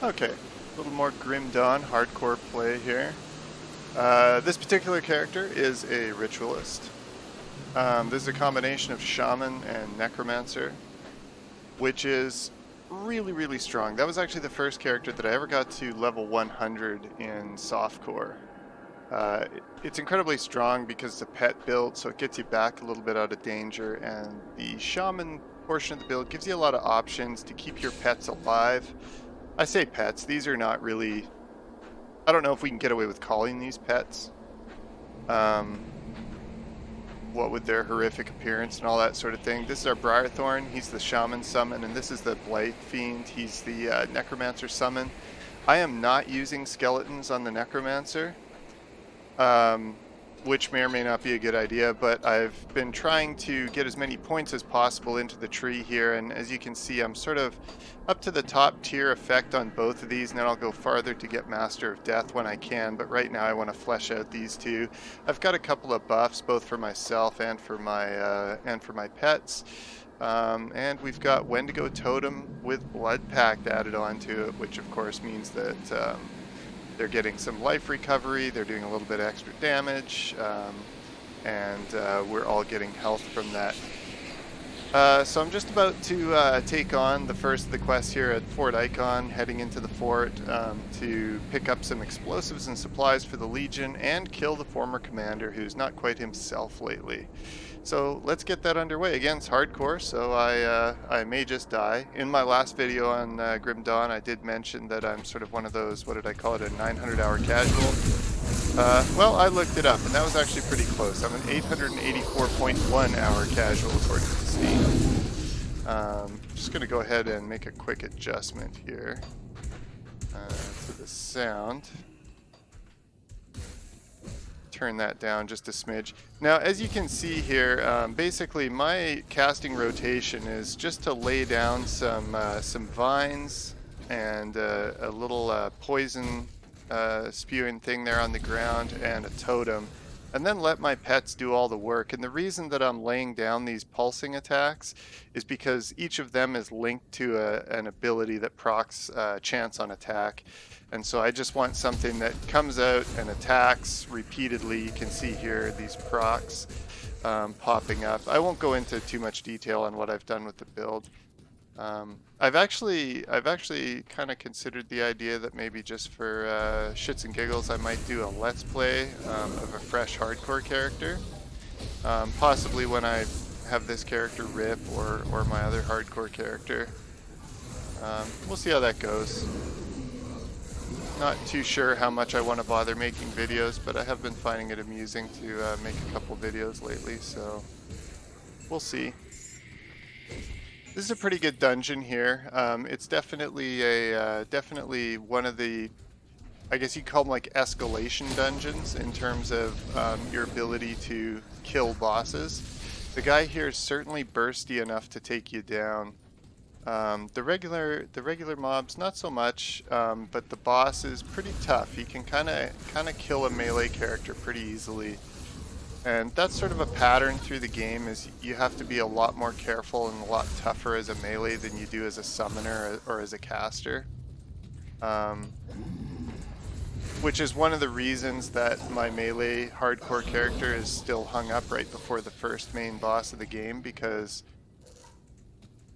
Okay, a little more Grim Dawn hardcore play here. This particular character is a Ritualist. This is a combination of Shaman and Necromancer, which is really, really strong. That was actually the first character that I ever got to level 100 in softcore. It's incredibly strong because it's a pet build, so it gets you back a little bit out of danger, and the Shaman portion of the build gives you a lot of options to keep your pets alive. I say pets, these are not really, I don't know if we can get away with calling these pets. Um, what with their horrific appearance and all that sort of thing. This is our Briarthorn, he's the Shaman summon, and this is the Blight Fiend, he's the Necromancer summon. I am not using skeletons on the Necromancer, which may or may not be a good idea, but I've been trying to get as many points as possible into the tree here, and as you can see, I'm sort of up to the top tier effect on both of these, and then I'll go farther to get Master of Death when I can, but right now I want to flesh out these two. I've got a couple of buffs, both for myself and for my pets. And we've got Wendigo Totem with Blood Pact added onto it, which of course means that they're getting some life recovery, they're doing a little bit of extra damage, and we're all getting health from that. So I'm just about to take on the first of the quests here at Fort Ikon, heading into the fort to pick up some explosives and supplies for the Legion and kill the former commander who's not quite himself lately. So let's get that underway. Again, it's hardcore, so I may just die. In my last video on Grim Dawn, I did mention that I'm sort of one of those, what did I call it, a 900-hour casual. Well, I looked it up, and that was actually pretty close. I'm an 884.1 hour casual according to Steam. Just going to go ahead and make a quick adjustment here to the sound. Turn that down just a smidge. Now, as you can see here, basically my casting rotation is just to lay down some vines and a little poison spewing thing there on the ground and a totem, and then let my pets do all the work. And the reason that I'm laying down these pulsing attacks is because each of them is linked to an ability that procs chance on attack. And so I just want something that comes out and attacks repeatedly. You can see here these procs popping up. I won't go into too much detail on what I've done with the build. I've actually kind of considered the idea that maybe just for shits and giggles I might do a let's play of a fresh hardcore character. Possibly when I have this character rip or my other hardcore character. We'll see how that goes. Not too sure how much I want to bother making videos, but I have been finding it amusing to make a couple videos lately, so we'll see. This is a pretty good dungeon here. It's definitely definitely one of the, I guess you'd call them like escalation dungeons in terms of your ability to kill bosses. The guy here is certainly bursty enough to take you down. The regular mobs not so much, but the boss is pretty tough. He can kind of kill a melee character pretty easily. And that's sort of a pattern through the game, is you have to be a lot more careful and a lot tougher as a melee than you do as a summoner or as a caster. Which is one of the reasons that my melee hardcore character is still hung up right before the first main boss of the game, because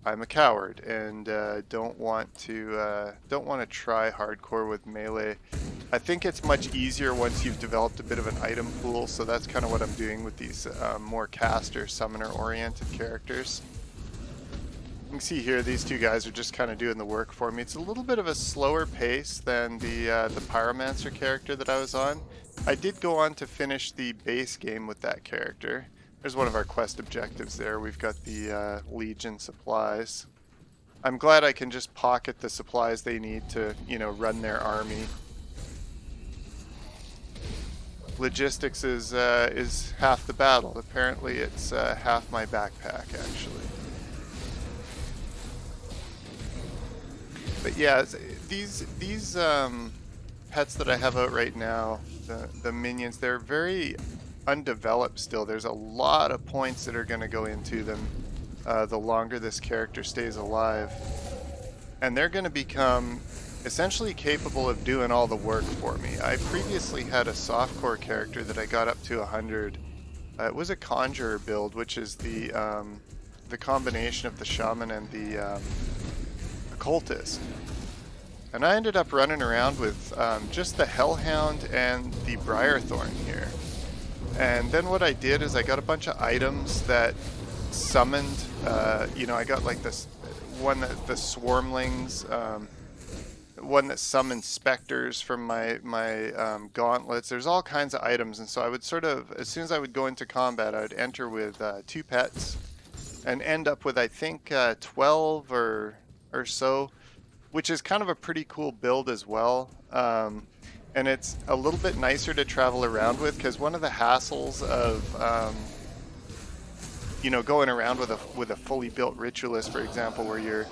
I'm a coward and don't want to try hardcore with melee. I think it's much easier once you've developed a bit of an item pool, so that's kind of what I'm doing with these more caster, summoner-oriented characters. You can see here these two guys are just kind of doing the work for me. It's a little bit of a slower pace than the Pyromancer character that I was on. I did go on to finish the base game with that character. There's one of our quest objectives there. We've got the Legion supplies. I'm glad I can just pocket the supplies they need to, run their army. Logistics is half the battle. Apparently it's half my backpack, actually. But yeah, these pets that I have out right now, the minions, they're very undeveloped still. There's a lot of points that are going to go into them the longer this character stays alive. And they're going to become essentially capable of doing all the work for me. I previously had a softcore character that I got up to 100. It was a conjurer build, which is the combination of the shaman and the occultist. And I ended up running around with just the hellhound and the briarthorn here. And then what I did is I got a bunch of items that summoned, you know, I got like this one that the swarmlings, one that summons specters from my gauntlets. There's all kinds of items, and so I would sort of, as soon as I would go into combat, I would enter with 2 pets and end up with, I think, 12 or so, which is kind of a pretty cool build as well. And it's a little bit nicer to travel around with, because one of the hassles of you know, going around with a fully built Ritualist, for example, where you're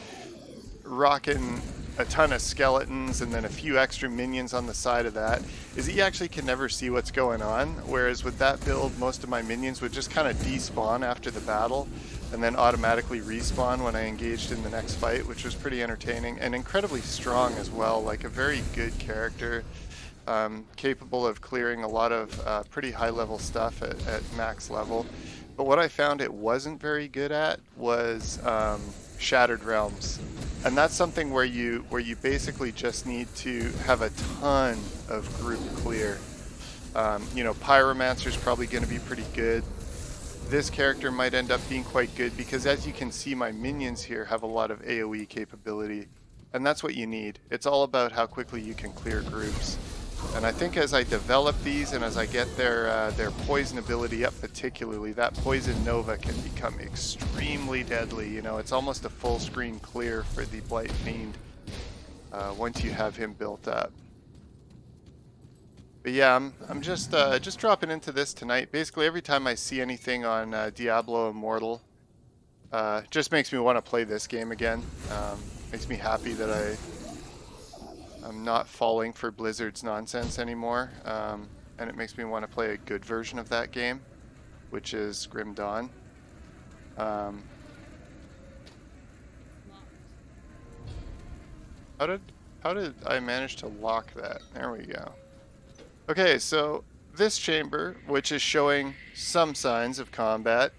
rocking a ton of skeletons and then a few extra minions on the side of that, is that you actually can never see what's going on. Whereas with that build, most of my minions would just kind of despawn after the battle and then automatically respawn when I engaged in the next fight, which was pretty entertaining and incredibly strong as well. Like a very good character, capable of clearing a lot of pretty high level stuff at max level. But what I found it wasn't very good at was Shattered Realms. And that's something where you basically just need to have a ton of group clear. You know, Pyromancer's probably going to be pretty good. This character might end up being quite good because, as you can see, my minions here have a lot of AoE capability. And that's what you need. It's all about how quickly you can clear groups. And I think as I develop these and as I get their poison ability up particularly, that Poison Nova can become extremely deadly. You know, it's almost a full screen clear for the Blight Fiend once you have him built up. But yeah, I'm just dropping into this tonight. Basically, every time I see anything on Diablo Immortal, just makes me want to play this game again. Makes me happy that I'm not falling for Blizzard's nonsense anymore, and it makes me want to play a good version of that game, which is Grim Dawn. How did I manage to lock that? There we go. Okay, so this chamber, which is showing some signs of combat,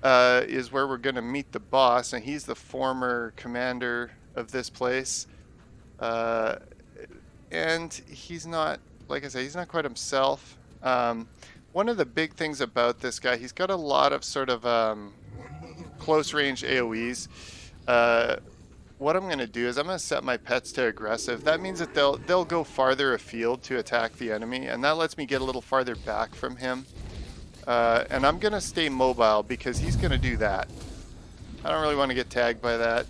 is where we're going to meet the boss, and he's the former commander of this place. And he's not, like I say, he's not quite himself. One of the big things about this guy, he's got a lot of sort of close range AoEs. What I'm going to do is I'm going to set my pets to aggressive. That means that they'll go farther afield to attack the enemy, and that lets me get a little farther back from him. And I'm going to stay mobile because he's going to do that. I don't really want to get tagged by that.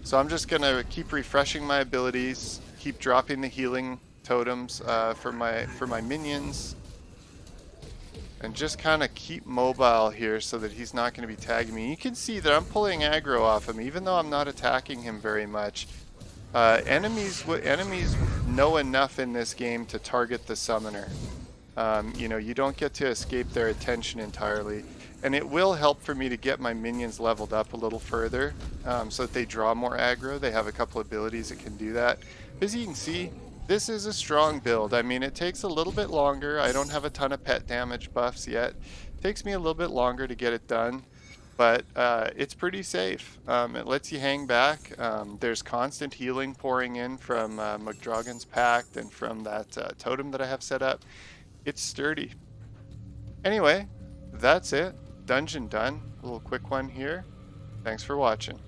So I'm just going to keep refreshing my abilities, keep dropping the healing totems for my minions, and just kind of keep mobile here so that he's not going to be tagging me. You can see that I'm pulling aggro off him even though I'm not attacking him very much. Enemies know enough in this game to target the summoner. You know, you don't get to escape their attention entirely. And it will help for me to get my minions leveled up a little further so that they draw more aggro. They have a couple abilities that can do that. As you can see, this is a strong build. I mean, it takes a little bit longer. I don't have a ton of pet damage buffs yet. It takes me a little bit longer to get it done, but it's pretty safe. It lets you hang back. There's constant healing pouring in from McDragon's Pact and from that totem that I have set up. It's sturdy. Anyway, that's it. Dungeon done. A little quick one here. Thanks for watching.